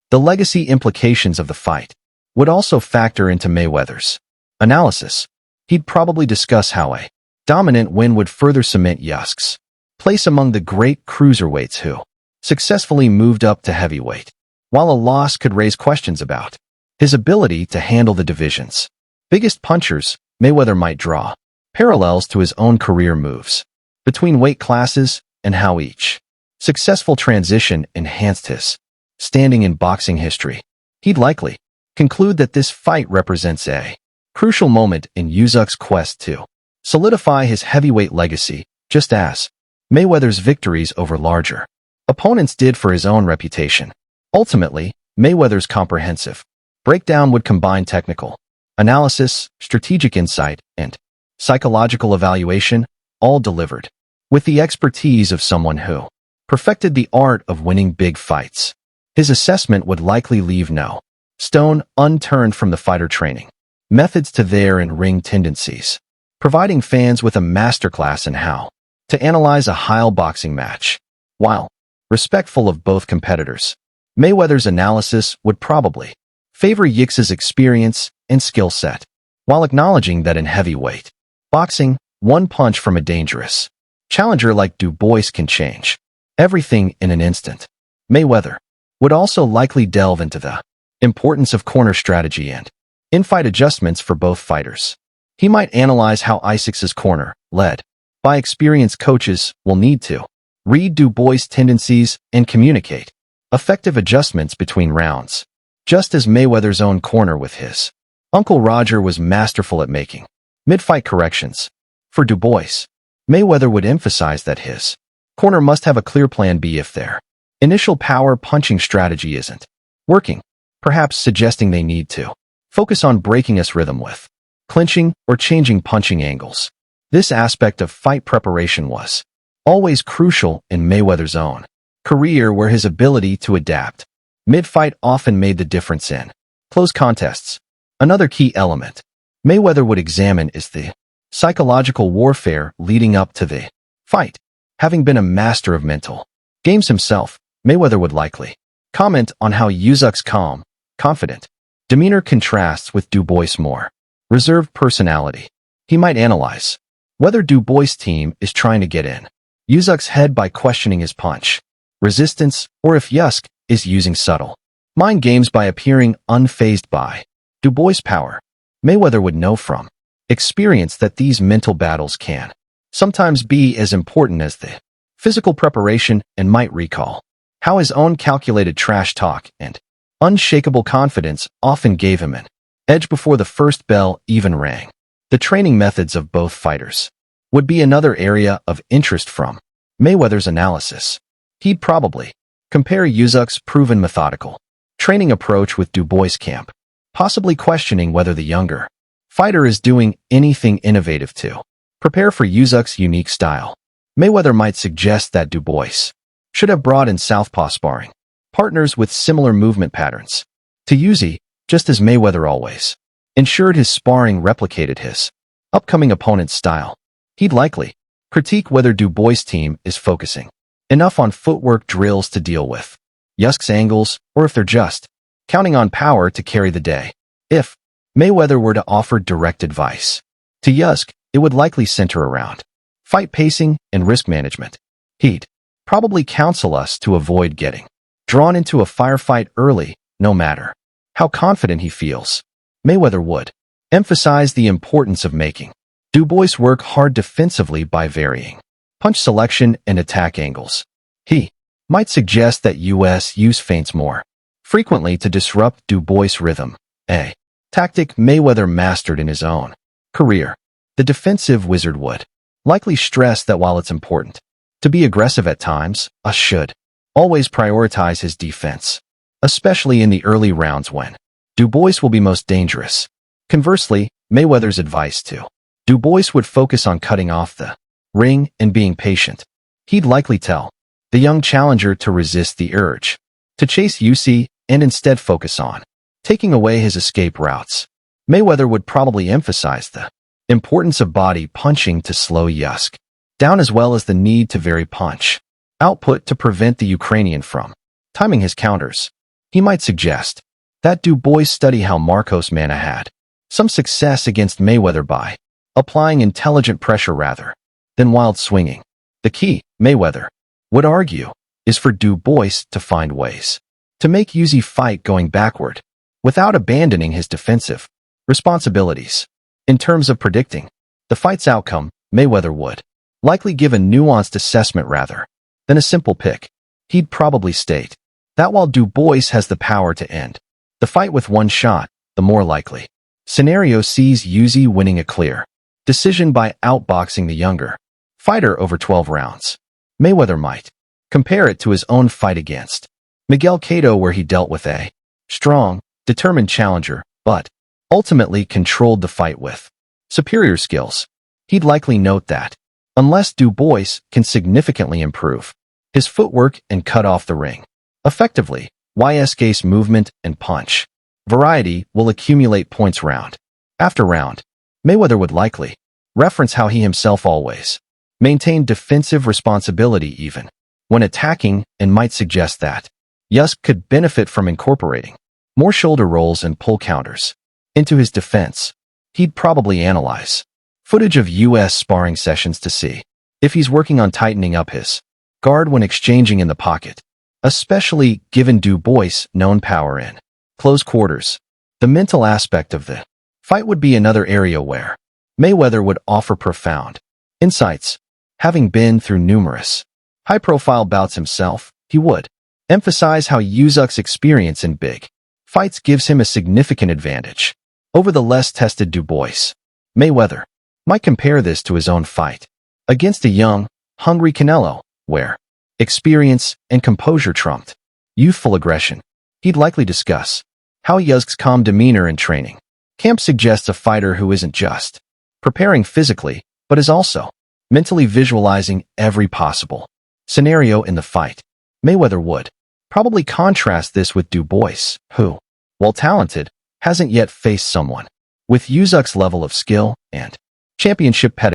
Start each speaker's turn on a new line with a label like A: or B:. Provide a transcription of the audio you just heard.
A: The legacy implications of the fight would also factor into Mayweather's analysis. He'd probably discuss how a dominant win would further cement Usyk's place among the great cruiserweights who successfully moved up to heavyweight, while a loss could raise questions about his ability to handle the division's biggest punchers. Mayweather might draw parallels to his own career moves between weight classes and how each successful transition enhanced his standing in boxing history. He'd likely conclude that this fight represents a crucial moment in Usyk's quest to solidify his heavyweight legacy, just as Mayweather's victories over larger opponents did for his own reputation. Ultimately, Mayweather's comprehensive breakdown would combine technical analysis, strategic insight, and psychological evaluation, all delivered with the expertise of someone who perfected the art of winning big fights. His assessment would likely leave no stone unturned from the fighter training methods to their in-ring tendencies, providing fans with a masterclass in how to analyze a high boxing match. While respectful of both competitors, Mayweather's analysis would probably favor Usyk's experience and skill set, while acknowledging that in heavyweight boxing, one punch from a dangerous challenger like Dubois can change everything in an instant. Mayweather would also likely delve into the importance of corner strategy and in-fight adjustments for both fighters. He might analyze how Usyk's corner, led by experienced coaches, will need to read Dubois' tendencies and communicate effective adjustments between rounds, just as Mayweather's own corner with his Uncle Roger was masterful at making mid-fight corrections. For Dubois, Mayweather would emphasize that his corner must have a clear plan B if their initial power punching strategy isn't working, perhaps suggesting they need to focus on breaking his rhythm with clinching or changing punching angles. This aspect of fight preparation was always crucial in Mayweather's own career, where his ability to adapt mid-fight often made the difference in close contests. Another key element Mayweather would examine is the psychological warfare leading up to the fight. Having been a master of mental games himself, Mayweather would likely comment on how Usyk's calm, confident demeanor contrasts with Dubois' more reserved personality. He might analyze whether Dubois' team is trying to get in Usyk's head by questioning his punch resistance, or if Usyk is using subtle mind games by appearing unfazed by Dubois' power. Mayweather would know from experience that these mental battles can sometimes be as important as the physical preparation, and might recall how his own calculated trash talk and unshakable confidence often gave him an edge before the first bell even rang. The training methods of both fighters would be another area of interest from Mayweather's analysis. He'd probably compare Usyk's proven methodical training approach with Dubois' camp, possibly questioning whether the younger fighter is doing anything innovative to prepare for Usyk's unique style. Mayweather might suggest that Dubois should have brought in southpaw sparring partners with similar movement patterns to Usyk, just as Mayweather always ensured his sparring replicated his upcoming opponent's style. He'd likely critique whether Dubois' team is focusing enough on footwork drills to deal with Usyk's angles, or if they're just counting on power to carry the day. If Mayweather were to offer direct advice to Usyk, it would likely center around fight pacing and risk management. He'd probably counsel us to avoid getting drawn into a firefight early, no matter how confident he feels. Mayweather would emphasize the importance of making Dubois work hard defensively by varying punch selection and attack angles. He might suggest that US use feints more frequently to disrupt Dubois' rhythm, a tactic Mayweather mastered in his own career. The defensive wizard would likely stress that while it's important to be aggressive at times, Usyk should always prioritize his defense, especially in the early rounds when Dubois will be most dangerous. Conversely, Mayweather's advice to Dubois would focus on cutting off the ring and being patient. He'd likely tell the young challenger to resist the urge to chase Usyk and instead focus on taking away his escape routes. Mayweather would probably emphasize the importance of body punching to slow Usyk down, as well as the need to vary punch output to prevent the Ukrainian from timing his counters. He might suggest that Dubois study how Marcos Mana had some success against Mayweather by applying intelligent pressure rather than wild swinging. The key, Mayweather would argue, is for Dubois to find ways to make Usyk fight going backward without abandoning his defensive responsibilities. In terms of predicting the fight's outcome, Mayweather would likely give a nuanced assessment rather than a simple pick. He'd probably state that while Dubois has the power to end the fight with one shot, the more likely scenario sees Usyk winning a clear decision by outboxing the younger fighter over 12 rounds. Mayweather might compare it to his own fight against Miguel Cotto, where he dealt with a strong, determined challenger, but ultimately controlled the fight with superior skills. He'd likely note that unless Dubois can significantly improve his footwork and cut off the ring effectively, Usy's movement and punch variety will accumulate points round after round. Mayweather would likely reference how he himself always maintained defensive responsibility even when attacking, and might suggest that Usyk could benefit from incorporating more shoulder rolls and pull counters into his defense. He'd probably analyze footage of US sparring sessions to see if he's working on tightening up his guard when exchanging in the pocket, especially given Dubois' known power in close quarters. The mental aspect of the fight would be another area where Mayweather would offer profound insights. Having been through numerous high-profile bouts himself, he would emphasize how Usyk's experience in big fights gives him a significant advantage over the less tested Dubois. Mayweather might compare this to his own fight against a young, hungry Canelo, where experience and composure trumped youthful aggression. He'd likely discuss how Usyk's calm demeanor in training camp suggests a fighter who isn't just preparing physically, but is also mentally visualizing every possible scenario in the fight. Mayweather would probably contrast this with Dubois, who, while talented, hasn't yet faced someone with Usyk's level of skill and championship pedigree.